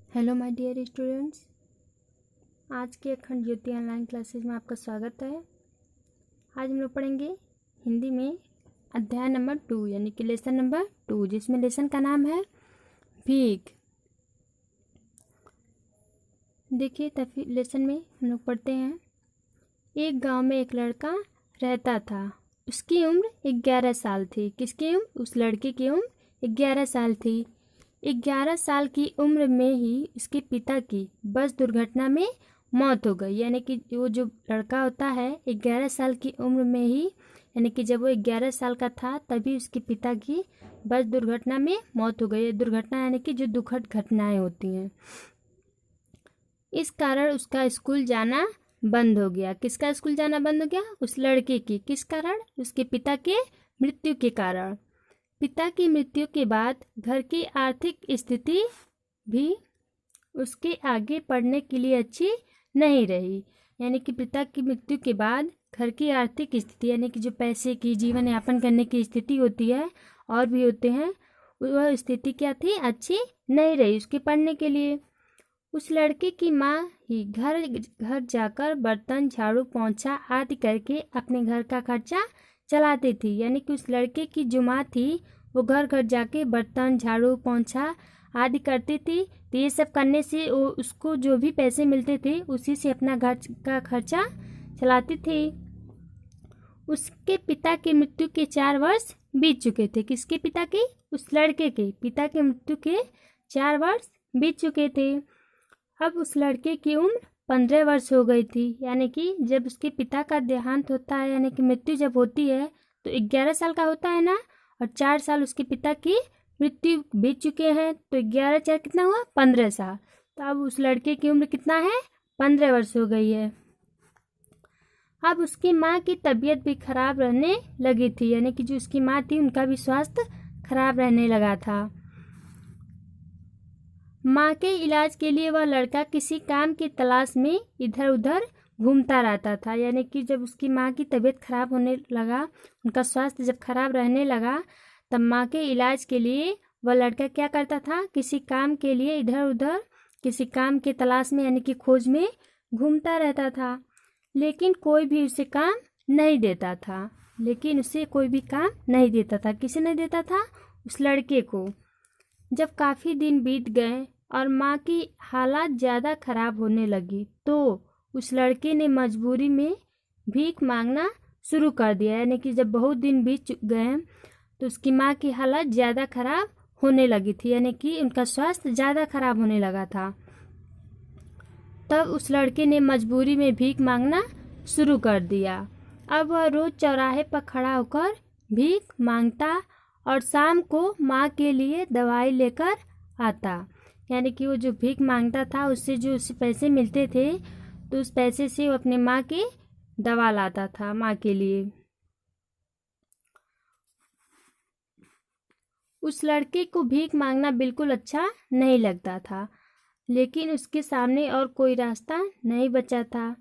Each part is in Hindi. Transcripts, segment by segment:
हेलो माय डियर स्टूडेंट्स, आज के अखंड ज्योति ऑनलाइन क्लासेज में आपका स्वागत है। आज हम लोग पढ़ेंगे हिंदी में अध्याय नंबर 2 यानी कि लेसन नंबर 2, जिसमें लेसन का नाम है भीख। देखिए तभी लेसन में हम लोग पढ़ते हैं। एक गांव में एक लड़का रहता था। उसकी उम्र 11 साल थी। किसकी उम्र? उस लड़के की उम्र 11 साल थी। 11 साल की उम्र में ही उसके पिता की बस दुर्घटना में मौत हो गई। यानी कि वो जो लड़का होता है 11 साल की उम्र में ही, यानी कि जब वो 11 साल का था तभी उसके पिता की बस दुर्घटना में मौत हो गई। दुर्घटना यानी कि जो दुखद घटनाएं होती हैं। इस कारण उसका स्कूल जाना बंद हो गया। किसका स्कूल जाना बंद हो गया? उस लड़के की। किस कारण? उसके पिता के मृत्यु के कारण। पिता की मृत्यु के बाद घर की आर्थिक स्थिति भी उसके आगे पढ़ने के लिए अच्छी नहीं रही। यानी कि पिता की मृत्यु के बाद घर की आर्थिक स्थिति यानी कि जो पैसे की जीवन यापन करने की स्थिति होती है और भी होते हैं, वह स्थिति क्या थी? अच्छी नहीं रही उसके पढ़ने के लिए। उस लड़के की माँ ही घर घर जाकर बर्तन, झाड़ू, पोंछा आदि करके अपने घर का खर्चा चलाती थी। यानी कि उस लड़के की जो माँ थी वो घर घर जाके बर्तन, झाड़ू, पोंछा आदि करती थी। तो ये सब करने से वो उसको जो भी पैसे मिलते थे उसी से अपना घर का खर्चा चलाती थी। उसके पिता की मृत्यु के 4 वर्ष बीत चुके थे। किसके पिता के? उस लड़के के पिता की मृत्यु के 4 वर्ष बीत चुके थे। अब उस लड़के की उम्र 15 वर्ष हो गई थी। यानी कि जब उसके पिता का देहांत होता है, यानी कि मृत्यु जब होती है तो 11 साल का होता है ना, और 4 साल उसके पिता की मृत्यु बीत चुके हैं। तो 11 4 कितना हुआ? 15 साल। तो अब उस लड़के की उम्र कितना है? 15 वर्ष हो गई है। अब उसकी माँ की तबीयत भी खराब रहने लगी थी। यानी कि जो उसकी माँ थी उनका भी स्वास्थ्य खराब रहने लगा था। माँ के इलाज के लिए वह लड़का किसी काम की तलाश में इधर उधर घूमता रहता था। यानी कि जब उसकी माँ की तबीयत खराब होने लगा, उनका स्वास्थ्य जब खराब रहने लगा, तब माँ के इलाज के लिए वह लड़का क्या करता था? किसी काम के लिए इधर उधर किसी काम की तलाश में यानी कि खोज में घूमता रहता था। लेकिन कोई भी उसे काम नहीं देता था। लेकिन उसे कोई भी काम नहीं देता था। किसे नहीं देता था? उस लड़के को। जब काफ़ी दिन बीत गए और माँ की हालत ज़्यादा खराब होने लगी तो उस लड़के ने मजबूरी में भीख मांगना शुरू कर दिया। यानी कि जब बहुत दिन बीत गए तो उसकी माँ की हालत ज़्यादा खराब होने लगी थी। यानी कि उनका स्वास्थ्य ज़्यादा खराब होने लगा था। तब उस लड़के ने मजबूरी में भीख मांगना शुरू कर दिया। अब वह रोज़ चौराहे पर खड़ा होकर भीख मांगता और शाम को माँ के लिए दवाई लेकर आता। यानी कि वो जो भीख मांगता था उससे जो उसे पैसे मिलते थे तो उस पैसे से वो अपने माँ की दवा लाता था माँ के लिए। उस लड़के को भीख मांगना बिल्कुल अच्छा नहीं लगता था, लेकिन उसके सामने और कोई रास्ता नहीं बचा था।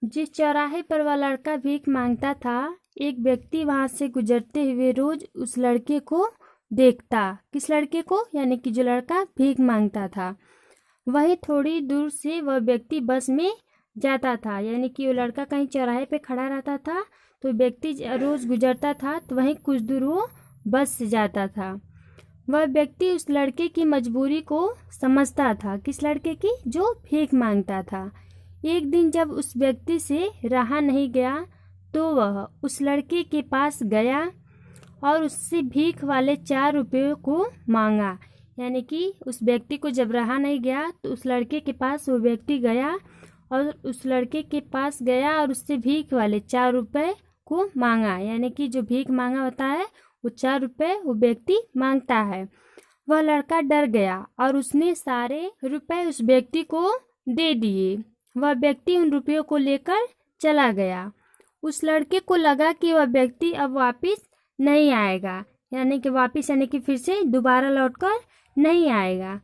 जिस चौराहे पर वह लड़का भीख मांगता था, एक व्यक्ति वहां से गुजरते हुए रोज उस लड़के को देखता। किस लड़के को? यानी कि जो लड़का भीख मांगता था। वहीं थोड़ी दूर से वह व्यक्ति बस में जाता था। यानी कि वो लड़का कहीं चौराहे पे खड़ा रहता था तो व्यक्ति रोज गुजरता था तो वहीं कुछ दूर वो बस से जाता था। वह व्यक्ति उस लड़के की मजबूरी को समझता था। किस लड़के की? जो भीख मांगता था। एक दिन जब उस व्यक्ति से रहा नहीं गया तो वह उस लड़के के पास गया और उससे भीख वाले 4 रुपये को मांगा। यानी कि उस व्यक्ति को जब रहा नहीं गया तो उस लड़के के पास वो व्यक्ति गया और उस लड़के के पास गया और उससे भीख वाले 4 रुपये को मांगा। यानी कि जो भीख मांगा होता है वो 4 रुपये वो व्यक्ति मांगता है। वह लड़का डर गया और उसने सारे रुपए उस व्यक्ति को दे दिए। वह व्यक्ति उन रुपयों को लेकर चला गया। उस लड़के को लगा कि वह व्यक्ति अब वापस नहीं आएगा। यानी कि फिर से दोबारा लौटकर नहीं आएगा।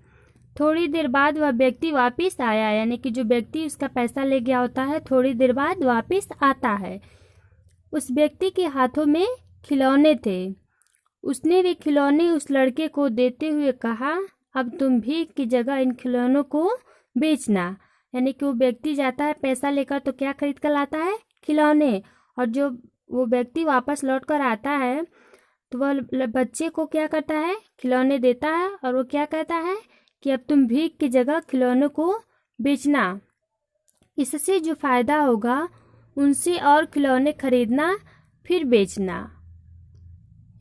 थोड़ी देर बाद वह व्यक्ति वापस आया। यानी कि जो व्यक्ति उसका पैसा ले गया होता है थोड़ी देर बाद वापस आता है। उस व्यक्ति के हाथों में खिलौने थे। उसने वे खिलौने उस लड़के को देते हुए कहा, अब तुम भीख की जगह इन खिलौनों को बेचना। यानी कि वो व्यक्ति जाता है पैसा लेकर तो क्या खरीद कर लाता है? खिलौने। और जो वो व्यक्ति वापस लौट कर आता है तो वह बच्चे को क्या करता है? खिलौने देता है और वो क्या कहता है कि अब तुम भीख की जगह खिलौनों को बेचना। इससे जो फायदा होगा उनसे और खिलौने खरीदना फिर बेचना।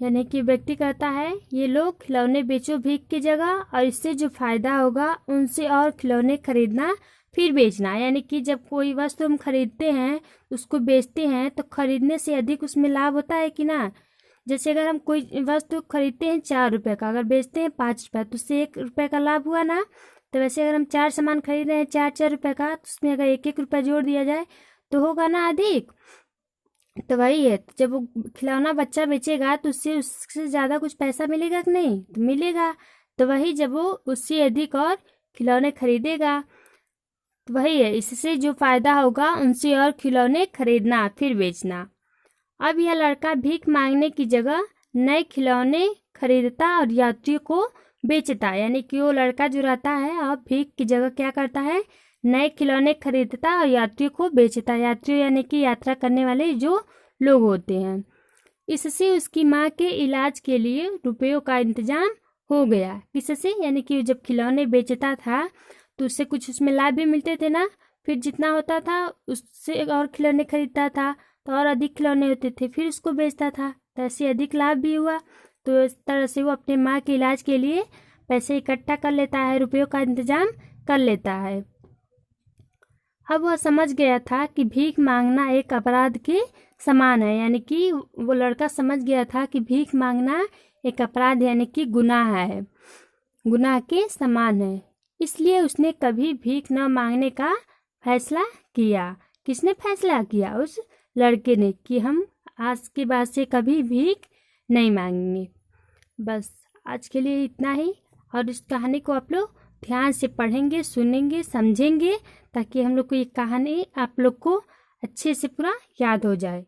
यानी कि व्यक्ति कहता है ये लोग खिलौने बेचो भीख की जगह और इससे जो फायदा होगा उनसे और खिलौने खरीदना फिर बेचना। यानी कि जब कोई वस्तु हम खरीदते हैं उसको बेचते हैं तो खरीदने से अधिक उसमें लाभ होता है कि ना। जैसे अगर हम कोई वस्तु खरीदते हैं 4 रुपये का, अगर बेचते हैं 5 रुपये तो उससे 1 रुपये का लाभ हुआ ना। तो वैसे अगर हम 4 सामान खरीद रहे हैं 4 रुपये का तो उसमें अगर 1 रुपये जोड़ दिया जाए तो होगा ना अधिक। तो वही है, जब वो खिलौना बच्चा बेचेगा तो उससे ज़्यादा कुछ पैसा मिलेगा कि नहीं? तो मिलेगा। तो वही जब वो उससे अधिक और खिलौने खरीदेगा तो वही है, इससे जो फायदा होगा उनसे और खिलौने खरीदना फिर बेचना। अब यह लड़का भीख मांगने की जगह नए खिलौने खरीदता और यात्रियों को बेचता। यानी कि वो लड़का जो रहता है और भीख की जगह क्या करता है? नए खिलौने खरीदता और यात्रियों को बेचता। यात्री यानी कि यात्रा करने वाले जो लोग होते हैं। इससे उसकी माँ के इलाज के लिए रुपयों का इंतजाम हो गया। किससे? यानी कि जब खिलौने बेचता था तो उससे कुछ उसमें लाभ भी मिलते थे ना। फिर जितना होता था उससे और खिलौने खरीदता था तो और अधिक खिलौने होते थे, फिर उसको बेचता था तो ऐसे अधिक लाभ भी हुआ। तो इस तरह से वो अपने माँ के इलाज के लिए पैसे इकट्ठा कर लेता है, रुपयों का इंतजाम कर लेता है। अब वह समझ गया था कि भीख मांगना एक अपराध के समान है। यानी कि वो लड़का समझ गया था कि भीख मांगना एक अपराध यानी कि गुनाह है, गुनाह के समान है। इसलिए उसने कभी भीख न मांगने का फैसला किया। किसने फैसला किया? उस लड़के ने, कि हम आज के बाद से कभी भीख नहीं मांगेंगे। बस आज के लिए इतना ही। और इस कहानी को आप लोग ध्यान से पढ़ेंगे, सुनेंगे, समझेंगे ताकि हम लोग को ये कहानी आप लोग को अच्छे से पूरा याद हो जाए।